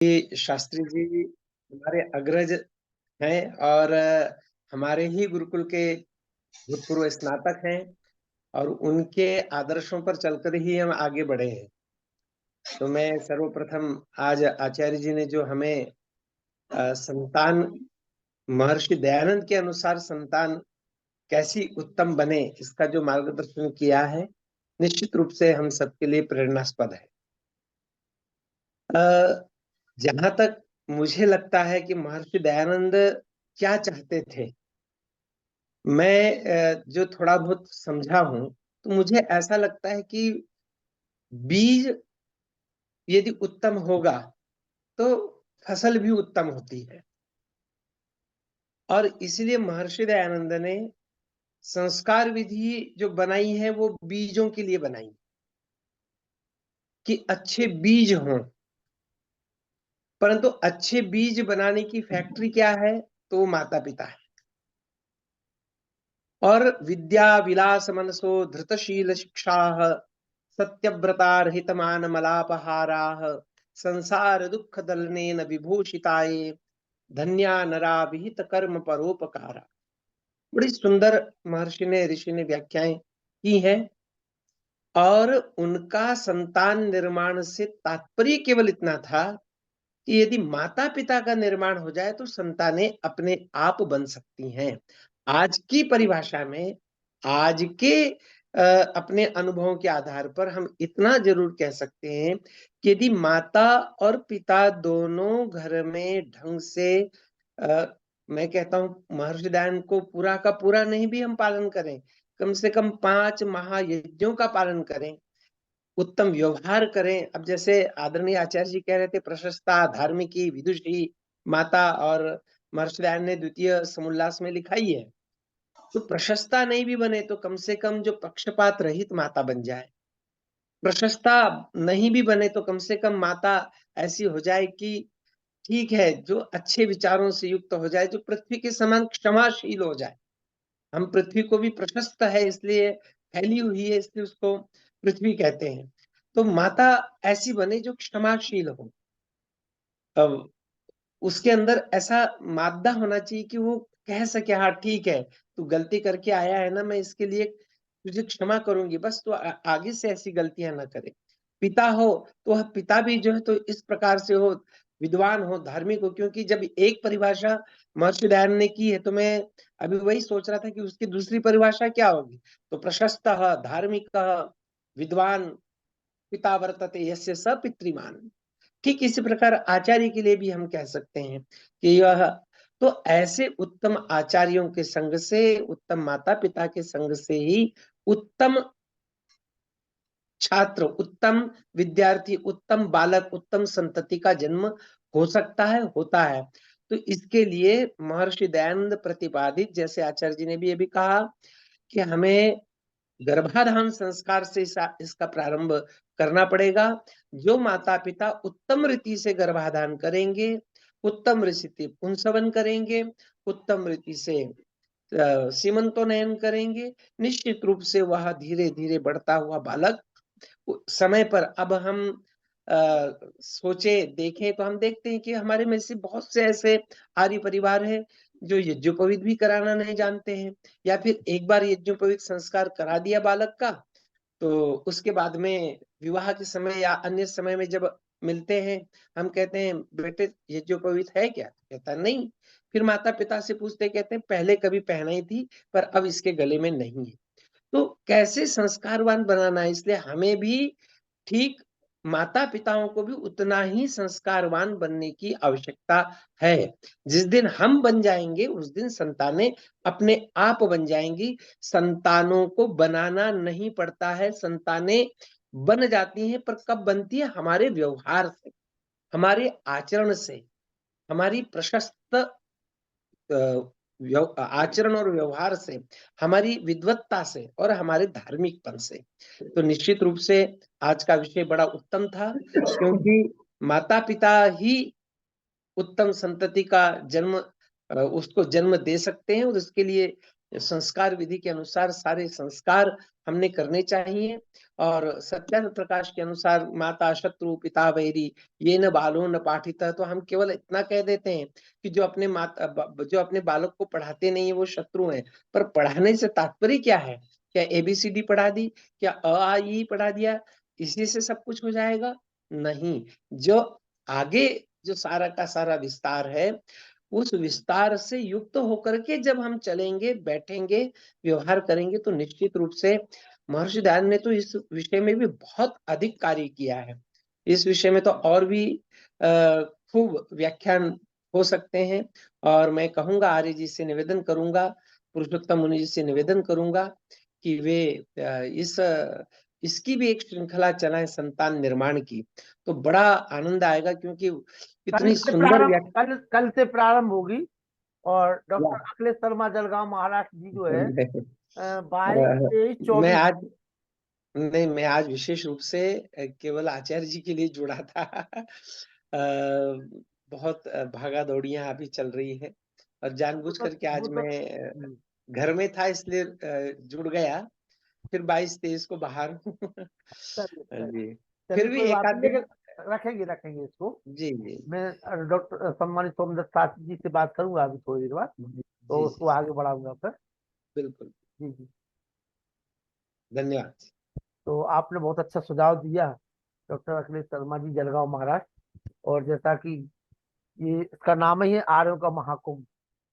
कि शास्त्री जी हमारे अग्रज हैं और हमारे ही गुरुकुल के भूतपूर्व स्नातक हैं और उनके आदर्शों पर चलकर ही हम आगे बढ़े हैं। तो मैं सर्वप्रथम आज आचार्य जी ने जो हमें संतान महर्षि दयानंद के अनुसार संतान कैसी उत्तम बने इसका जो मार्गदर्शन किया है, निश्चित रूप से हम सबके लिए प्रेरणास्पद है। जहां तक मुझे लगता है कि महर्षि दयानंद क्या चाहते थे, मैं जो थोड़ा बहुत समझा हूं, तो मुझे ऐसा लगता है कि बीज यदि उत्तम होगा तो फसल भी उत्तम होती है। और इसलिए महर्षि दयानंद ने संस्कार विधि जो बनाई है वो बीजों के लिए बनाई, कि अच्छे बीज हों। परंतु अच्छे बीज बनाने की फैक्ट्री क्या है? तो वो माता पिता है। और विद्या विलास मनसो धृतशील शिक्षा सत्यव्रता रहित मान मलापहारा संसार दुख दलनेन विभूषिताये धन्या नरा विहित कर्म परोपकारा। बड़ी सुंदर महर्षि ने ऋषि ने व्याख्याएं की हैं। और उनका संतान निर्माण से तात्पर्य केवल इतना था कि यदि माता पिता का निर्माण हो जाए तो संतानें अपने आप बन सकती हैं। आज की परिभाषा में, आज के अपने अनुभवों के आधार पर हम इतना जरूर कह सकते हैं कि यदि माता और पिता दोनों घर में ढंग से मैं कहता हूं महर्षि दयानंद को पूरा का पूरा नहीं भी हम पालन करें, कम से कम 5 महायज्ञों का पालन करें, उत्तम व्यवहार करें। अब जैसे आदरणीय आचार्य जी कह रहे थे, प्रशस्ता धार्मिकी विदुषी माता, और महर्षि दयानंद ने द्वितीय समुल्लास में लिखा ही है। तो प्रशस्ता नहीं भी बने तो कम से कम जो पक्षपात रहित माता बन जाए, प्रशस्ता नहीं भी बने तो कम से कम माता ऐसी हो जाए कि ठीक है, जो अच्छे विचारों से युक्त हो जाए, जो पृथ्वी के समान क्षमाशील हो जाए। हम पृथ्वी को भी प्रशस्त है इसलिए, फैली हुई है इसलिए उसको पृथ्वी कहते हैं। तो माता ऐसी बने जो क्षमाशील हो। अब उसके अंदर ऐसा मादा होना चाहिए कि वो कह सके, हाँ ठीक है, तू गलती करके आया है ना, मैं इसके लिए तुझे क्षमा करूंगी, बस तू आगे से ऐसी गलतियां ना करे। पिता हो तो वह पिता भी जो है तो इस प्रकार से हो, विद्वान हो, धार्मिक हो। क्योंकि जब एक परिभाषा महर्षि दयानंद ने की है तो मैं अभी वही सोच रहा था कि उसकी दूसरी परिभाषा क्या होगी। तो प्रशस्त धार्मिक विद्वान पिता वर्तते यस्य स पितृमान। ठीक इसी प्रकार आचार्य के लिए भी हम कह सकते हैं कि यह तो ऐसे उत्तम आचार्यों के संग से, उत्तम माता पिता के संग से ही उत्तम छात्र, उत्तम विद्यार्थी, उत्तम बालक, उत्तम संतति का जन्म हो सकता है, होता है। तो इसके लिए महर्षि दयानंद प्रतिपादित, जैसे आचार्य जी ने भी ये भी कहा कि हमें गर्भाधान संस्कार से इसका प्रारंभ करना पड़ेगा। जो माता पिता उत्तम रीति से गर्भाधान करेंगे, उत्तम रीति से पुंसवन करेंगे, उत्तम रीति से सीमंतोन्नयन करेंगे, निश्चित रूप से वह धीरे धीरे बढ़ता हुआ बालक समय पर, अब हम सोचे देखें तो हम देखते हैं कि हमारे में से बहुत से ऐसे आर्य परिवार हैं जो यज्ञोपवीत भी कराना नहीं जानते हैं, या फिर एक बार यज्ञोपवीत संस्कार करा दिया बालक का तो उसके बाद में विवाह के समय या अन्य समय में जब मिलते हैं, हम कहते हैं बेटे यज्ञोपवीत है क्या? कहता नहीं। फिर माता पिता से पूछते, कहते हैं पहले कभी पहनाई थी पर अब इसके गले में नहीं है। तो कैसे संस्कारवान बनाना है, इसलिए हमें भी ठीक माता पिताओं को भी उतना ही संस्कारवान बनने की आवश्यकता है। जिस दिन हम बन जाएंगे उस दिन संतानें अपने आप बन जाएंगी। संतानों को बनाना नहीं पड़ता है, संतानें बन जाती हैं। पर कब बनती है? हमारे व्यवहार से, हमारे आचरण से, हमारी प्रशस्त आचरण और व्यवहार से, हमारी विद्वत्ता से और हमारे धार्मिकपन से। तो निश्चित रूप से आज का विषय बड़ा उत्तम था, क्योंकि माता पिता ही उत्तम संतति का जन्म उसको जन्म दे सकते हैं, और उसके लिए संस्कार विधि के अनुसार सारे संस्कार हमने करने चाहिए। और सत्यानंद प्रकाश के अनुसार माता शत्रु पिता वैरी ये न बालो न पाठितः, तो हम केवल इतना कह देते हैं कि जो अपने बालक को पढ़ाते नहीं है वो शत्रु हैं। पर पढ़ाने से तात्पर्य क्या है? क्या एबीसीडी पढ़ा दी? क्या अ आ इ पढ़ा दिया? इसी से सब कुछ हो जाएगा? नहीं। जो आगे जो सारा का सारा विस्तार है, उस विस्तार से युक्त होकर के जब हम चलेंगे, बैठेंगे, व्यवहार करेंगे, तो निश्चित रूप से महर्षि दयानंद ने तो इस विषय में भी बहुत अधिक कार्य किया है। इस विषय में तो और भी खूब व्याख्यान हो सकते हैं। और मैं कहूँगा, आर्य जी से निवेदन करूँगा, पुरुषोत्तम मुनि जी से निवेदन करूँगा कि वे इसकी भी एक श्रृंखला चलाएँ संतान निर्माण की, तो बड़ा आनंद आएगा, क्योंकि कल इतनी से सुंदर प्रारंभ व्याख्या कल से प्रारंभ होगी। और डॉक्टर वाह! अखिलेश शर्मा जलगांव महाराष्ट्र जी जो है मैं 22, 23, मैं 24। आज नहीं, मैं आज विशेष रूप से केवल आचार्य जी के लिए जुड़ा था। बहुत भागा-दौड़ियाँ अभी चल रही है, और वो जानबूझ तो करके आज वो तो मैं हम्म, घर में था, इसलिए जुड़ गया। फिर 22-23 को बाहर हूँ। चलिए जी, चलिए, फिर भी कोई एक बात आध नहीं, दिन। लेकिन रखेंगे इसको। जी, जी। मैं डॉक्टर सम्मानित सोमदत्त शास्त्री जी से बात करूंगा अभी थोड़ी देर बाद, जी, तो जी, उसको जी। आगे बढ़ाऊंगा फिर। बिल्कुल, जी जी। धन्यवाद। तो आपने बहुत अच्छा सुझाव दिया, डॉक्टर अखिलेश शर्मा जी, जलगांव महाराष्ट्र। और जैसा कि ये इसका नाम ही है आर्यों का महाकुंभ,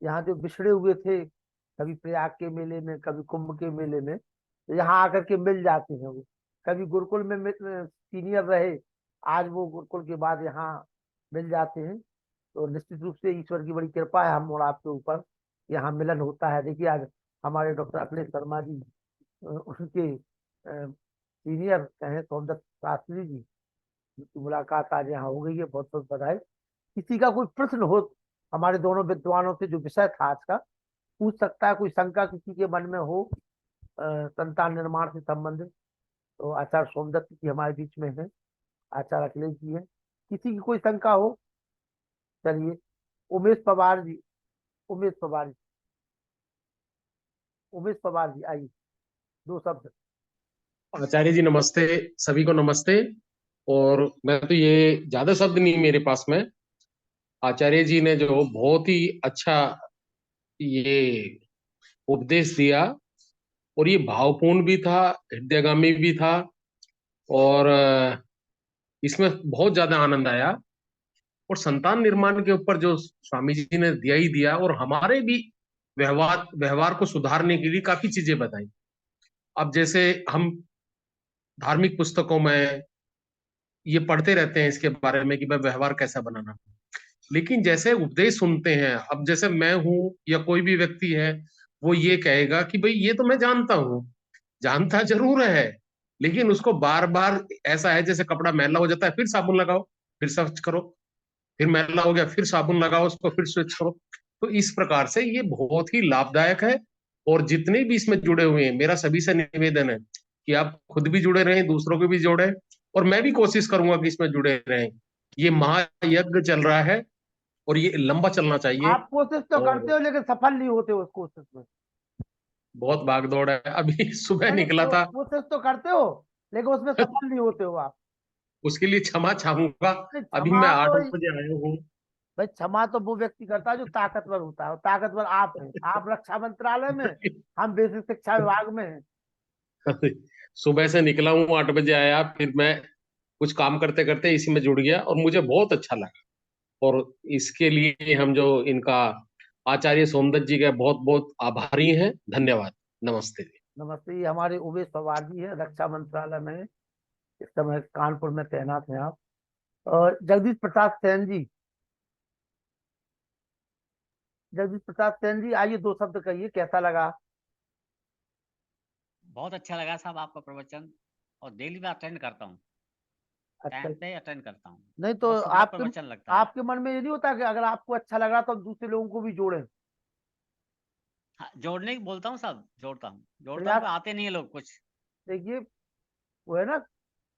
यहाँ जो बिछड़े हुए थे, कभी प्रयाग के मेले में, कभी कुंभ के मेले में, तो यहाँ आकर के मिल जाते हैं वो। कभी गुरुकुल में सीनियर रहे, आज वो गुरुकुल के बाद यहाँ मिल जाते हैं। तो निश्चित रूप से ईश्वर की बड़ी कृपा है हम और आपके ऊपर, यहाँ मिलन होता है। देखिए आज हमारे डॉक्टर अखिलेश शर्मा जी, उनके सीनियर कहें सोमदत्त शास्त्री जी की मुलाकात आज यहाँ हो गई है। बहुत बहुत बधाई। किसी का कोई प्रश्न हो हमारे दोनों विद्वानों से, जो विषय था आज का, पूछ सकता है। कोई शंका किसी के मन में हो संतान निर्माण से संबंधित, तो आचार्य सोमदत्त जी हमारे बीच में है, आचार्य अखिलेश जी है। किसी की कोई शंका हो, चलिए। उमेश पवार जी, उमेश पवार जी, उमेश पवार जी आइए, दो शब्द। आचार्य जी नमस्ते। सभी को नमस्ते। और मैं तो ये ज्यादा शब्द नहीं मेरे पास में। आचार्य जी ने जो बहुत ही अच्छा ये उपदेश दिया, और ये भावपूर्ण भी था, हृदयगामी भी था, और इसमें बहुत ज्यादा आनंद आया। और संतान निर्माण के ऊपर जो स्वामी जी ने दिया ही दिया, और हमारे भी व्यवहार व्यवहार को सुधारने के लिए काफी चीजें बताई। अब जैसे हम धार्मिक पुस्तकों में ये पढ़ते रहते हैं इसके बारे में कि भाई व्यवहार कैसा बनाना, लेकिन जैसे उपदेश सुनते हैं, अब जैसे मैं हूं या कोई भी व्यक्ति है, वो ये कहेगा कि भाई ये तो मैं जानता हूँ, जानता जरूर है, लेकिन उसको बार बार ऐसा है जैसे कपड़ा मैला हो जाता है फिर साबुन लगाओ, फिर स्वच्छ करो, फिर मैला हो गया फिर साबुन लगाओ उसको, फिर स्वच्छ करो। तो इस प्रकार से ये बहुत ही लाभदायक है। और जितने भी इसमें जुड़े हुए हैं, मेरा सभी से निवेदन है कि आप खुद भी जुड़े रहें, दूसरों को भी जोड़ें, और मैं भी कोशिश करूंगा कि इसमें जुड़े रहें। ये महायज्ञ चल रहा है, और ये लंबा चलना चाहिए। आप कोशिश तो करते और हो, लेकिन सफल नहीं होते उस कोशिश में। बहुत भाग दौड़ है। अभी सुबह नहीं नहीं, निकला था, कोशिश तो करते हो, लेकिन उसमें सफल नहीं होते हो आप। उसके लिए क्षमा चाहूंगा। नहीं, अभी क्षमा मैं तो 8 बजे आया हूँ। भाई, क्षमा तो वो व्यक्ति करता है जो ताकतवर होता है, और ताकतवर आप हैं। आप रक्षा मंत्रालय में, हम बेसिक शिक्षा विभाग में हैं। सुबह से निकला हूँ, 8 बजे आया, फिर मैं कुछ काम करते करते इसी में जुड़ गया, और मुझे बहुत अच्छा लगा। और इसके लिए हम जो इनका आचार्य सोमदत्त जी के बहुत बहुत आभारी हैं। धन्यवाद। नमस्ते। नमस्ते। ये हमारे उमेश पवार जी हैं, रक्षा मंत्रालय में इस समय कानपुर में तैनात हैं आप। और जगदीश प्रसाद सेन जी, जगदीश प्रसाद सेन जी आइए, दो शब्द कहिए, कैसा लगा। बहुत अच्छा लगा साहब आपका प्रवचन, और डेली मैं अटेंड करता हूँ, अच्छा। टाइम पे अटेंड करता हूँ। नहीं तो बहुत सुंदर आपके प्रवचन लगता है। आपके मन में ये नहीं होता कि अगर आपको अच्छा लगा तो आप दूसरे लोगों को भी जोड़ें। हाँ, जोड़ने की बोलता हूँ साहब, जोड़ता हूँ, प्रयास, पर आते नहीं है लोग कुछ। देखिए, वो है ना,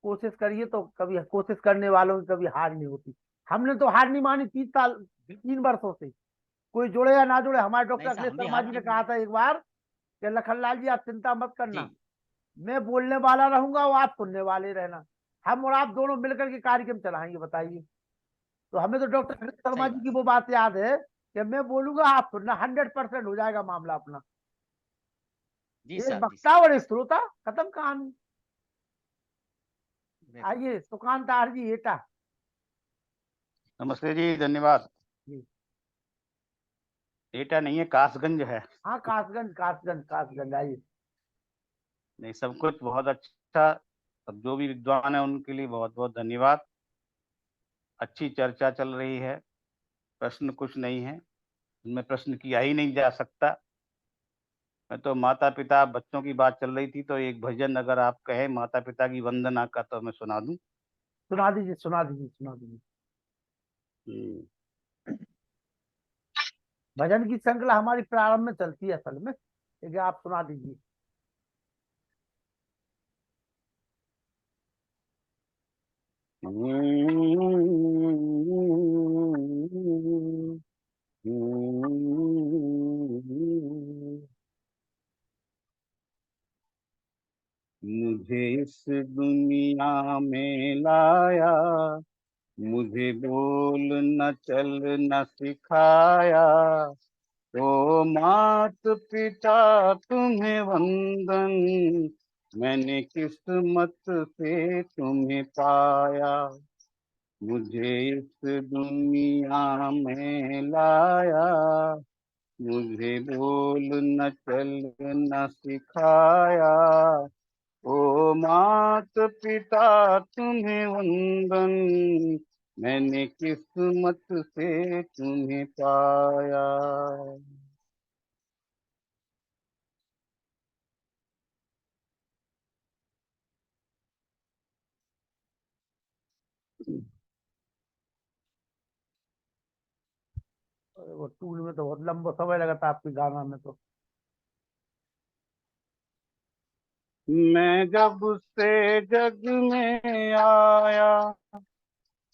कोशिश करिए तो कभी, कोशिश करने वालों की कभी हार नहीं होती। हमने तो हार नहीं मानी 3 साल, बिल्कुल। 3 वर्षों से। कोई जोड़े या ना जोड़े, हमारे डॉक्टर नहीं साहब, अखिलेश हम भी शर्मा हार जी नहीं ने कहा माने। था एक बार कि लखनलाल जी आप चिंता मत करना, जी मैं बोलने वाला रहूंगा, वो आप सुनने वाले रहना, हम और आप दोनों मिलकर के कार्यक्रम चलाएंगे, बताइए। तो हमें तो डॉक्टर शर्मा सही जी बात की वो बात याद है कि मैं बोलूंगा आप सुनना, 100% हो जाएगा मामला अपना। जी एक साहब, जी वक्ता साहब, और एक श्रोता, खत्म कहानी। बिल्कुल। आइए सुकांत जी एटा नमस्ते जी, धन्यवाद। जी। एटा नहीं है, कासगंज है। हाँ कासगंज कासगंज कासगंज, आइए। नहीं, सब कुछ बहुत अच्छा। अब जो भी विद्वान है उनके लिए बहुत बहुत धन्यवाद। अच्छी चर्चा चल रही है, प्रश्न कुछ नहीं है, उनमें प्रश्न किया ही नहीं जा सकता। मैं तो माता पिता बच्चों की बात चल रही थी, तो एक भजन अगर आप कहें माता पिता की वंदना का, तो मैं सुना दूं। सुना दीजिए सुना दीजिए सुना दीजिए। भजन की श्रृंखला हमारी प्रारंभ में चलती है असल में, लेकिन आप सुना दीजिए। मुझे इस दुनिया में लाया, मुझे बोलना चलना सिखाया, तो मात पिता तुम्हें वंदन, मैंने किस्मत से तुम्हें पाया। मुझे इस दुनिया में लाया, मुझे बोलना चलना सिखाया, ओ मात पिता तुम्हें वंदन, मैंने किस्मत से तुम्हें पाया। अरे वो टूल में तो बहुत लंबा समय लगा था आपके गाना में तो। मैं जब से जग में आया,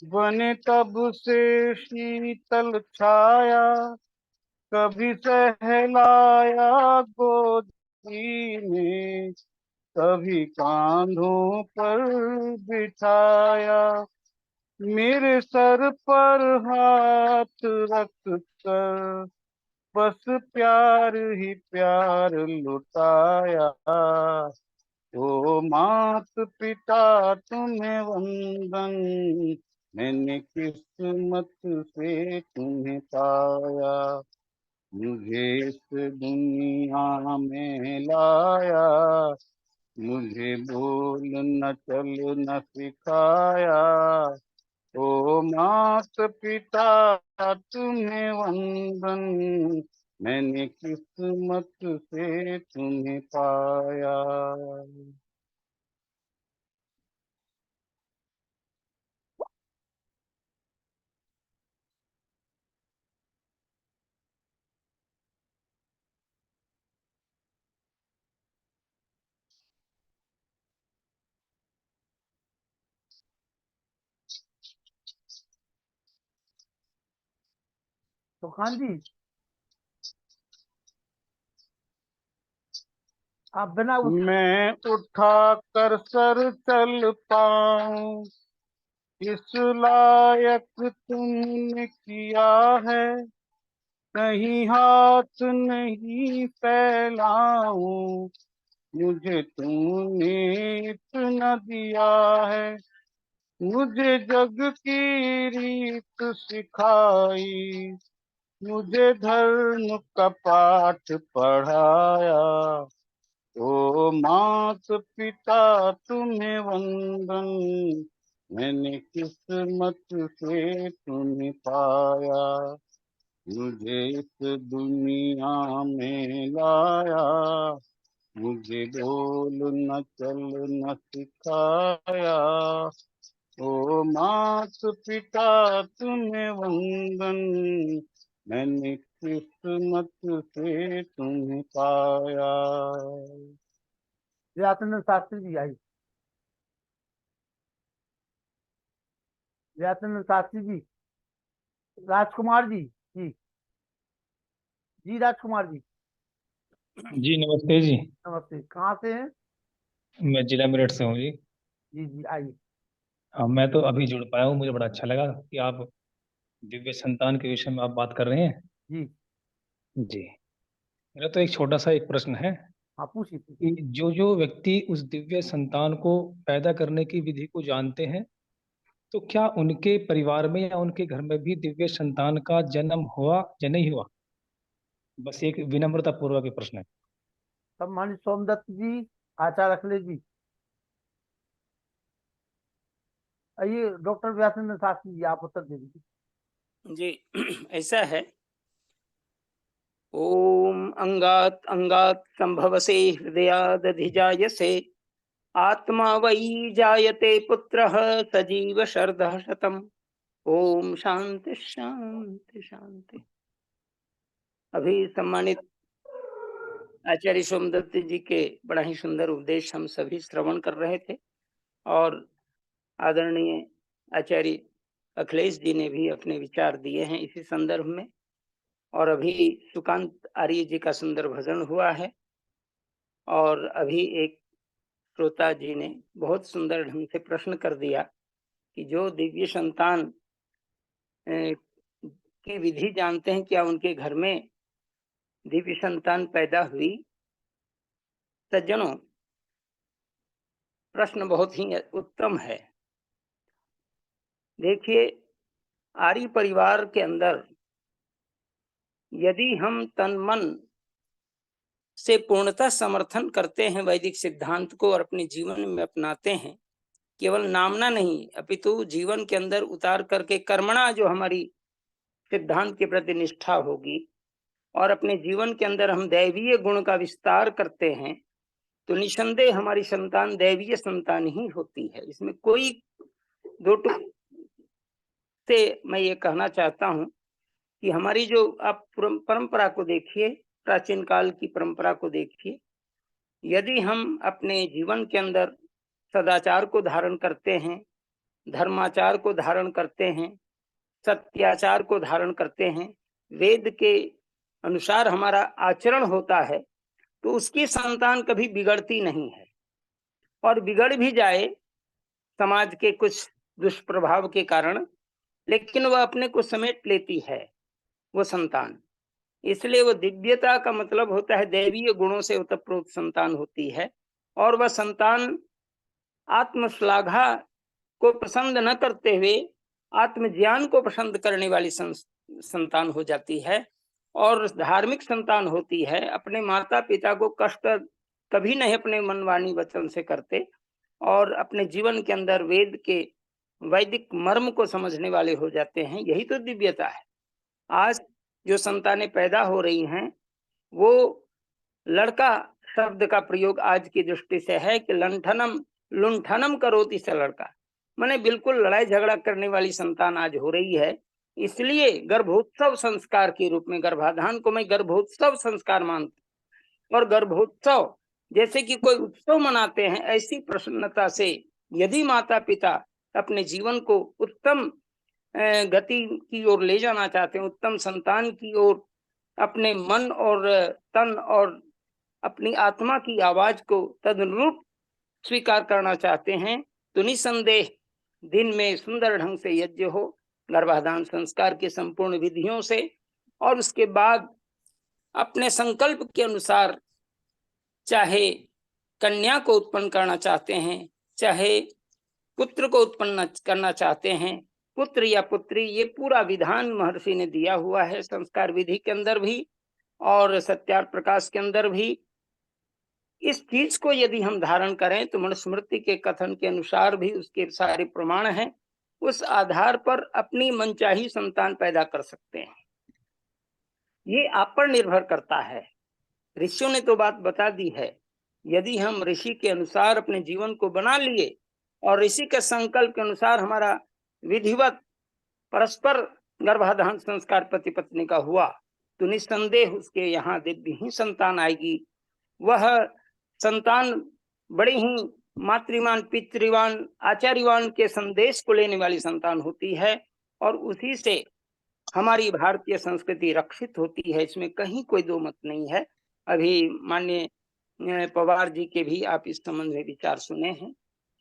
बने तब से शीतल छाया, कभी सहलाया गोदी में, कभी कांधों पर बिठाया, मेरे सर पर हाथ रख कर बस प्यार ही प्यार लुटाया, ओ मात पिता तुम्हें वंदन, मैंने किस्मत से तुम्हें पाया। मुझे इस दुनिया में लाया, मुझे बोलना चलना सिखाया, ओ मात पिता तुम्हें वंदन, मैंने किस्मत से तुम्हें पाया। सुखान जी आप बिना उस मैं उठा कर सर चल पाऊं, इस लायक तुमने किया है, कहीं हाथ नहीं फैलाऊं, मुझे तूने इतना दिया है, मुझे जग की रीत सिखाई, मुझे धर्म का पाठ पढ़ाया, ओ मात पिता तुम्हें वंदन, मैंने किस्मत से तुम्हें पाया। मुझे इस दुनिया में लाया, मुझे बोलना चलना सिखाया, ओ मात पिता तुम्हें वंदन, मैंने किस्मत से तुम्हें पाया। व्यासनंद शास्त्री जी आई। व्यासनंद शास्त्री जी, राजकुमार जी, जी जी राजकुमार जी। जी नमस्ते जी। नमस्ते। कहाँ से हैं? मैं जिला मेरठ से हूँ जी। जी जी, आइए। हाँ, मैं तो अभी जुड़ पाया हूँ, मुझे बड़ा अच्छा लगा कि आप दिव्य संतान के विषय में आप बात कर रहे हैं। जी जी, मेरा तो एक छोटा सा एक प्रश्न है हाँ, पूछिए पूछिए। कि जो जो व्यक्ति उस दिव्य संतान को पैदा करने की विधि को जानते हैं, तो क्या उनके परिवार में या उनके घर में भी दिव्य संतान का जन्म हुआ या नहीं हुआ? बस एक विनम्रता पूर्वक ये प्रश्न है। सम्मानित सोमदत्त जी, आचार्य अखिलेश जी, आइए। डॉक्टर व्यासेंद्र शास्त्री जी, आप उत्तर दे दीजिए। जी ऐसा है। ओम अंगात अंगात संभवसे हृदयादधिजायसे आत्मा वै जायते पुत्रः सजीव शरदः शतम्। ओम शांति शांति शांति। अभी सम्मानित आचार्य सोमदत्त जी के बड़ा ही सुंदर उपदेश हम सभी श्रवण कर रहे थे और आदरणीय आचार्य अखिलेश जी ने भी अपने विचार दिए हैं इसी संदर्भ में। और अभी सुकांत आर्य जी का सुंदर भजन हुआ है और अभी एक श्रोता जी ने बहुत सुंदर ढंग से प्रश्न कर दिया कि जो दिव्य संतान की विधि जानते हैं, क्या उनके घर में दिव्य संतान पैदा हुई? सज्जनों, प्रश्न बहुत ही उत्तम है। देखिए, आर्य परिवार के अंदर यदि हम तन मन से पूर्णतः समर्थन करते हैं वैदिक सिद्धांत को और अपने जीवन में अपनाते हैं, केवल नामना नहीं अपितु जीवन के अंदर उतार करके कर्मणा जो हमारी सिद्धांत के प्रति निष्ठा होगी और अपने जीवन के अंदर हम दैवीय गुण का विस्तार करते हैं, तो निसंदेह हमारी संतान दैवीय संतान ही होती है। इसमें कोई दो टूक से मैं ये कहना चाहता हूं कि हमारी जो आप परंपरा को देखिए, प्राचीन काल की परंपरा को देखिए, यदि हम अपने जीवन के अंदर सदाचार को धारण करते हैं, धर्माचार को धारण करते हैं, सत्याचार को धारण करते हैं, वेद के अनुसार हमारा आचरण होता है, तो उसकी संतान कभी बिगड़ती नहीं है। और बिगड़ भी जाए समाज के कुछ दुष्प्रभाव के कारण, लेकिन वह अपने को समेट लेती है वो संतान। इसलिए वो दिव्यता का मतलब होता है दैवीय गुणों से ओतप्रोत संतान होती है। और वह संतान आत्मश्लाघा को पसंद न करते हुए आत्मज्ञान को पसंद करने वाली संतान हो जाती है और धार्मिक संतान होती है। अपने माता पिता को कष्ट कभी नहीं अपने मन वाणी वचन से करते और अपने जीवन के अंदर वेद के वैदिक मर्म को समझने वाले हो जाते हैं। यही तो दिव्यता है। आज जो संतानें पैदा हो रही हैं, वो लड़का शब्द का प्रयोग आज की दृष्टि से है कि लुंठनम करोति स लड़का, माने बिल्कुल लड़ाई झगड़ा करने वाली संतान आज हो रही है। इसलिए गर्भोत्सव संस्कार के रूप में गर्भाधान को मैं गर्भोत्सव संस्कार मानता हूं। और गर्भोत्सव जैसे कि कोई उत्सव मनाते हैं, ऐसी प्रसन्नता से यदि माता पिता अपने जीवन को उत्तम गति की ओर ले जाना चाहते हैं, उत्तम संतान की ओर अपने मन और तन और अपनी आत्मा की आवाज को तदनुरूप स्वीकार करना चाहते हैं, तो निसंदेह दिन में सुंदर ढंग से यज्ञ हो गर्भाधान संस्कार की संपूर्ण विधियों से, और उसके बाद अपने संकल्प के अनुसार चाहे कन्या को उत्पन्न करना चाहते हैं, चाहे पुत्र को उत्पन्न करना चाहते हैं, पुत्र या पुत्री, ये पूरा विधान महर्षि ने दिया हुआ है संस्कार विधि के अंदर भी और सत्यार्थ प्रकाश के अंदर भी। इस चीज को यदि हम धारण करें तो मनुस्मृति के कथन के अनुसार भी उसके सारे प्रमाण हैं, उस आधार पर अपनी मनचाही संतान पैदा कर सकते हैं। ये आप पर निर्भर करता है। ऋषियों ने तो बात बता दी है। यदि हम ऋषि के अनुसार अपने जीवन को बना लिए और ऋषि के संकल्प के अनुसार हमारा विधिवत परस्पर गर्भाधान संस्कार पति पत्नी का हुआ, तो निस्संदेह उसके यहाँ दिव्य ही संतान आएगी। वह संतान बड़ी ही मातृवान, पितृवान, आचार्यवान के संदेश को लेने वाली संतान होती है और उसी से हमारी भारतीय संस्कृति रक्षित होती है। इसमें कहीं कोई दो मत नहीं है। अभी माननीय पवार जी के भी आप इस संबंध में विचार सुने हैं।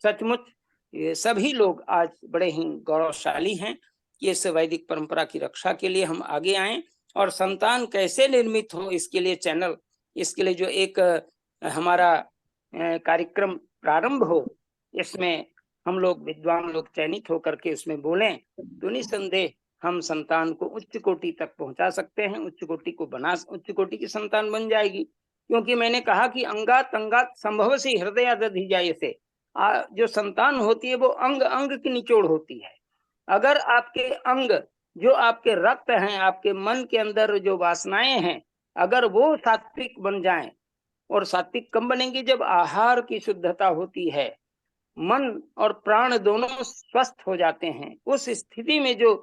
सचमुच ये सभी लोग आज बड़े ही गौरवशाली हैं कि इस वैदिक परंपरा की रक्षा के लिए हम आगे आए और संतान कैसे निर्मित हो इसके लिए चैनल, इसके लिए जो एक हमारा कार्यक्रम प्रारंभ हो, इसमें हम लोग विद्वान लोग चयनित होकर के इसमें बोलें तो निसंदेह हम संतान को उच्च कोटि तक पहुंचा सकते हैं, उच्च कोटि की संतान बन जाएगी। क्योंकि मैंने कहा कि अंगात अंगात संभव से हृदय दधि जाए से जो संतान होती है वो अंग अंग की निचोड़ होती है। अगर आपके अंग जो आपके रक्त हैं, आपके मन के अंदर जो वासनाएं हैं, अगर वो सात्विक बन जाएं, और सात्विक कम बनेंगे जब आहार की शुद्धता होती है, मन और प्राण दोनों स्वस्थ हो जाते हैं, उस स्थिति में जो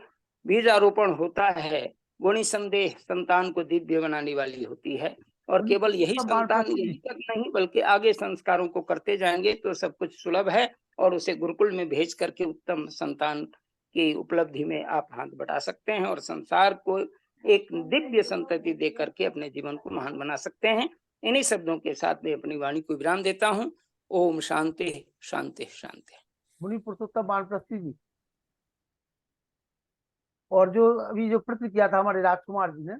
बीजारोपण होता है वो निसंदेह संतान को दिव्य बनाने वाली होती है। और केवल यही संतान यही तक नहीं बल्कि आगे संस्कारों को करते जाएंगे तो सब कुछ सुलभ है और उसे गुरुकुल में भेज करके उत्तम संतान की उपलब्धि में आप हाथ बढ़ा सकते हैं और संसार को एक दिव्य संतति दे करके अपने जीवन को महान बना सकते हैं। इन्हीं शब्दों के साथ मैं अपनी वाणी को विराम देता हूँ। ओम शांति शांति शांति। मुनि पुरुषोत्तम वानप्रस्थी जी, और जो अभी जो प्रश्न किया था हमारे राजकुमार जी ने,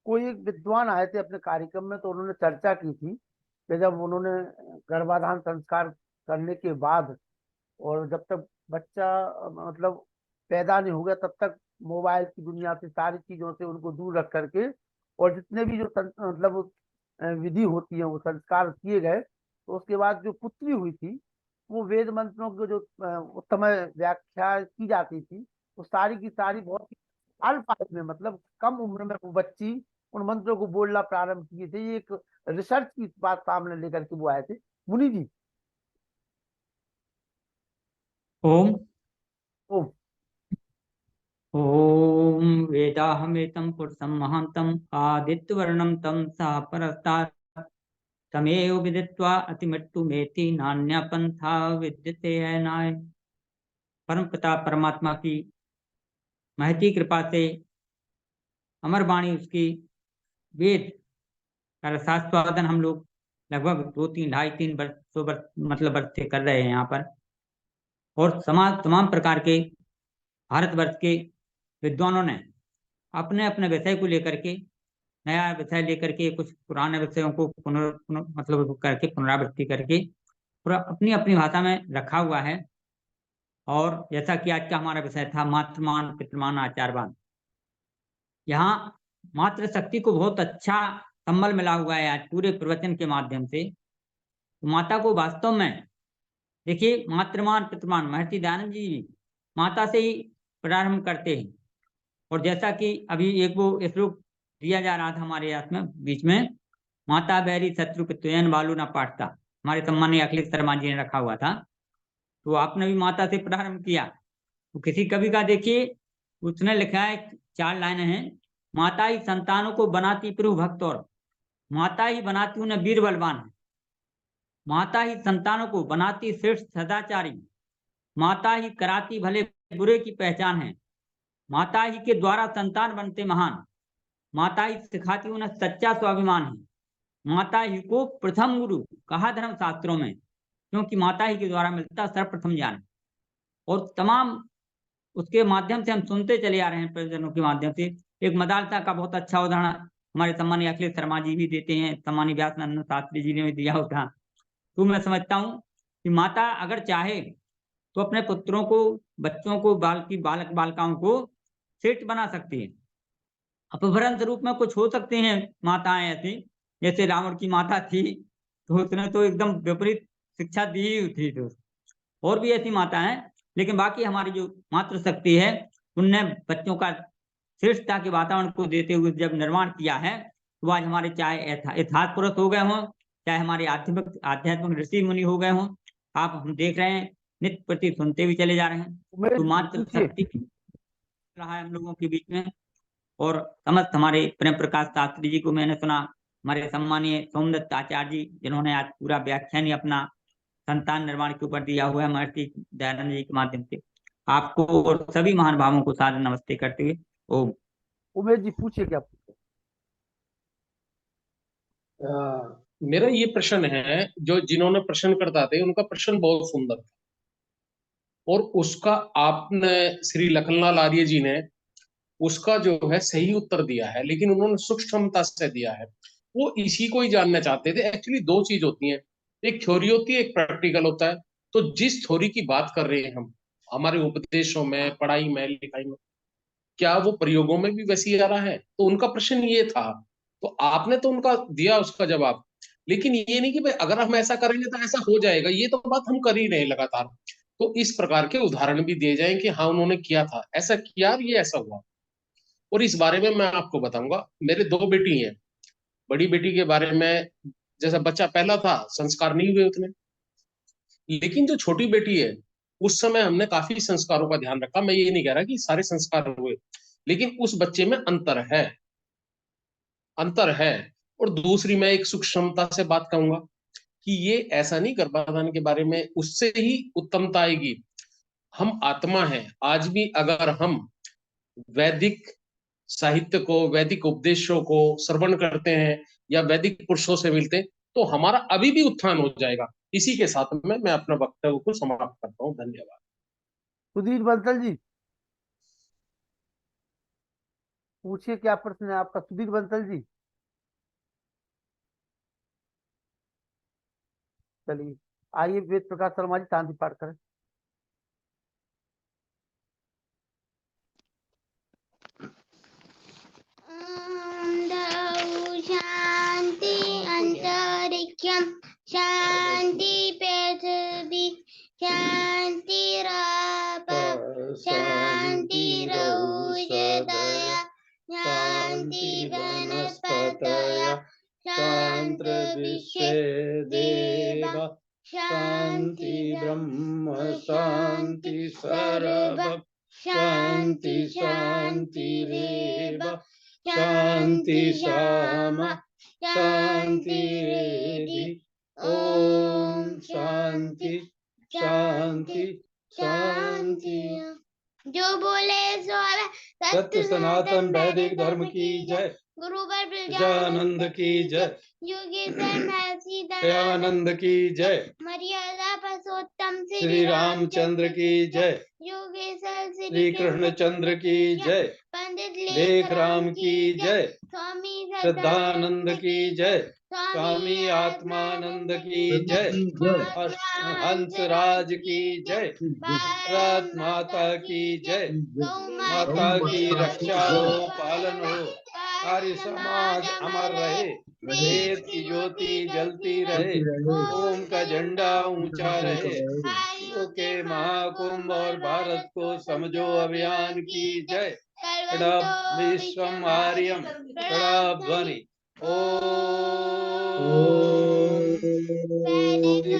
कोई एक विद्वान आए थे अपने कार्यक्रम में तो उन्होंने चर्चा की थी कि जब उन्होंने गर्भाधान संस्कार करने के बाद और जब तक बच्चा मतलब पैदा नहीं हो गया तब तक मोबाइल की दुनिया से सारी चीजों से उनको दूर रख करके और जितने भी जो मतलब विधि होती है वो संस्कार किए गए, तो उसके बाद जो पुत्री हुई थी वो वेद मंत्रों की जो उत्तम व्याख्या की जाती थी वो सारी की सारी बहुत अल्प आयु में मतलब कम उम्र में वो बच्ची उन मंत्रों को बोलना प्रारंभ किए थे। ये एक रिसर्च की बात सामने लेकर के वो आए थे। मुनि जी। ओम ओम ओम वेदाहमेतं पुरुषं महान्तं आदित्यवर्णं तं सः परस्तात् तमेव विदित्वा अतिमृत्युमेति नान्या पंथा विद्यते अयनाय। परम पिता परमात्मा की महती कृपा से अमर वाणी उसकी वेद का रसास्वादन हम लोग लगभग 2-3 वर्ष मतलब वर्ष से कर रहे हैं यहाँ पर, और तमाम प्रकार के भारतवर्ष के विद्वानों ने अपने अपने विषय को लेकर के नया विषय लेकर के कुछ पुराने विषयों को मतलब करके पुनरावृत्ति करके अपनी अपनी भाषा में रखा हुआ है। और जैसा कि आज का हमारा विषय था मातृमान पितृमान आचारवान, यहाँ मातृ शक्ति को बहुत अच्छा संबल मिला हुआ है आज पूरे प्रवचन के माध्यम से। माता को वास्तव में देखिए मातृमान पितृमान महर्षि दयानंद जी माता से ही प्रारंभ करते हैं। और जैसा कि अभी एक वो श्लोक दिया जा रहा था हमारे हाथ में बीच में, माता बैरी शत्रु पितुयन बालू न पाटता, हमारे सम्मानीय अखिलेश शर्मा जी ने रखा हुआ था। तो आपने भी माता से प्रारंभ किया। तो किसी कवि का देखिए उसने लिखा है 4 लाइनें हैं, माता ही संतानों को बनाती प्रभु भक्त और माता ही बनाती उन्हें वीर बलवान है, माता ही संतानों को बनाती श्रेष्ठ सदाचारी, माता ही कराती भले बुरे की पहचान है, माता ही के द्वारा संतान बनते महान, माता ही सिखाती उन्हें सच्चा स्वाभिमान है, माता ही को प्रथम गुरु कहा धर्म शास्त्रों में, क्योंकि माता ही के द्वारा मिलता सर्वप्रथम ज्ञान। और तमाम उसके माध्यम से हम सुनते चले आ रहे हैं प्रयोजनों के माध्यम से। एक मदालसा का बहुत अच्छा उदाहरण हमारे सम्मानीय अखिलेश शर्मा जी भी देते हैं, सम्मानीय व्यासनंदन शास्त्री जी ने भी दिया होता। तो मैं समझता हूँ कि माता अगर चाहे तो अपने पुत्रों को बच्चों को बालक बालिकाओं को श्रेष्ठ बना सकती है। अपभ्रंश रूप में कुछ हो सकते हैं माताएं ऐसी, जैसे रावण की माता थी तो उसने तो एकदम विपरीत शिक्षा दी ही थी, तो और भी ऐसी माता है। लेकिन बाकी हमारी जो मातृ शक्ति है उनने बच्चों का श्रेष्ठता के वातावरण को देते हुए जब निर्माण किया है, तो आज हमारे चाहे यथार्थ पुरुष हो गए हों, चाहे हमारे आध्यात्मिक ऋषि मुनि हो गए हों, आप हम देख रहे हैं नित्य प्रति सुनते भी चले जा रहे हैं। तो मातृ शक्ति रहा है हम लोगों के बीच में। और समस्त हमारे प्रेम प्रकाश शास्त्री जी को मैंने सुना, हमारे सम्मानीय सोमदत्त आचार्य जी जिन्होंने आज पूरा व्याख्यान ही अपना संतान निर्माण के ऊपर दिया हुआ है महर्षि दयानंद जी के माध्यम से, आपको और सभी महान भावों को सादर नमस्ते करते हुए ओम। उमेश जी पूछिए क्या पूछे। मेरा ये प्रश्न है, जो जिन्होंने प्रश्न करता थे उनका प्रश्न बहुत सुंदर था, और उसका आपने श्री लखनलाल आर्य जी ने उसका जो है सही उत्तर दिया है, लेकिन उन्होंने सूक्ष्मता से दिया है। वो इसी को ही जानना चाहते थे। एक्चुअली दो चीज होती है, एक थ्योरी होती है, एक प्रैक्टिकल होता है। तो जिस थ्योरी की बात कर रहे हैं हम, हमारे उपदेशों में, पढ़ाई में, लिखाई में, क्या वो प्रयोगों में भी वैसे ही आ रहा है? तो उनका प्रश्न ये था, तो आपने तो उनका दिया उसका जवाब, लेकिन ये नहीं कि भाई अगर हम ऐसा करेंगे तो ऐसा हो जाएगा, ये तो बात हम कर ही रहे हैं लगातार। तो इस प्रकार के उदाहरण भी दिए जाएं कि हाँ उन्होंने किया था, ऐसा किया और ये ऐसा हुआ। और इस बारे में मैं आपको बताऊंगा, मेरे दो बेटी हैं। बड़ी बेटी के बारे में, जैसा बच्चा पहला था, संस्कार नहीं हुए उतने, लेकिन जो छोटी बेटी है, उस समय हमने काफी संस्कारों का ध्यान रखा। मैं ये नहीं कह रहा कि सारे संस्कार हुए, लेकिन उस बच्चे में अंतर है, अंतर है। और दूसरी, मैं एक सूक्ष्मता से बात कहूंगा कि ये ऐसा नहीं, गर्भाधान के बारे में उससे ही उत्तमता आएगी। हम आत्मा हैं। आज भी अगर हम वैदिक साहित्य को, वैदिक उपदेशों को श्रवण करते हैं या वैदिक पुरुषों से मिलते हैं, तो हमारा अभी भी उत्थान हो जाएगा। इसी के साथ में मैं अपना वक्तव्य को समाप्त करता हूँ। धन्यवाद। सुधीर बंसल जी, पूछिए क्या प्रश्न है आपका, सुधीर बंसल जी। चलिए, आइए वेद प्रकाश शर्मा जी शांति पाठ करें। शांति अंतरिक्षम शांति पृथ्वी शांतिराप शांतिरौषधयः शांति वनस्पतयः शांति विश्वे देवा शांति ब्रह्म शांति सर्वं शांति शांतिरेव शांति शामा शांतिरेधि ओम शांति शांति शांति। जो बोले सो सत्य सनातन वैदिक धर्म की जय। गुरुवर प्रजानंद की जय। योगेश्वर महर्षि दयानंद की जय। मर्यादा पुरुषोत्तम श्री रामचंद्र की जय। योगेश्वर श्री कृष्णचंद्र की जय। पंडित लेख राम की जय। स्वामी श्रद्धानंद की जय। स्वामी आत्मानंद की जय। हंसराज की जय। भारत माता की जय। माता की रक्षा हो, पालन हो, आर्य समाज अमर रहे, वेद की ज्योति जलती रहे, ओम का झंडा ऊंचा रहे, के महाकुंभ और भारत को समझो अभियान की जय। विश्वम आर्यम ध्वनि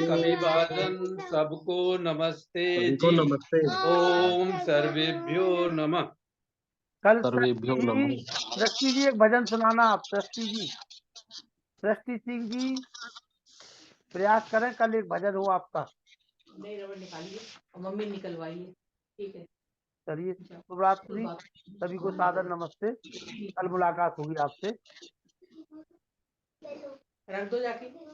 अभिवादन। सबको नमस्ते जी। ओम सर्वेभ्यो नमः। कल सर्वेभ्यो नमः। सृष्टि जी एक भजन सुनाना आप, सृष्टि जी, सृष्टि सिंह जी प्रयास करें, कल एक भजन हो आपका। नहीं, रबड़ निकालिए और मम्मी निकलवाइए। ठीक है, चलिए, शुभरात्रि, सभी को सादर नमस्ते, कल मुलाकात होगी आपसे। रख दो जाके।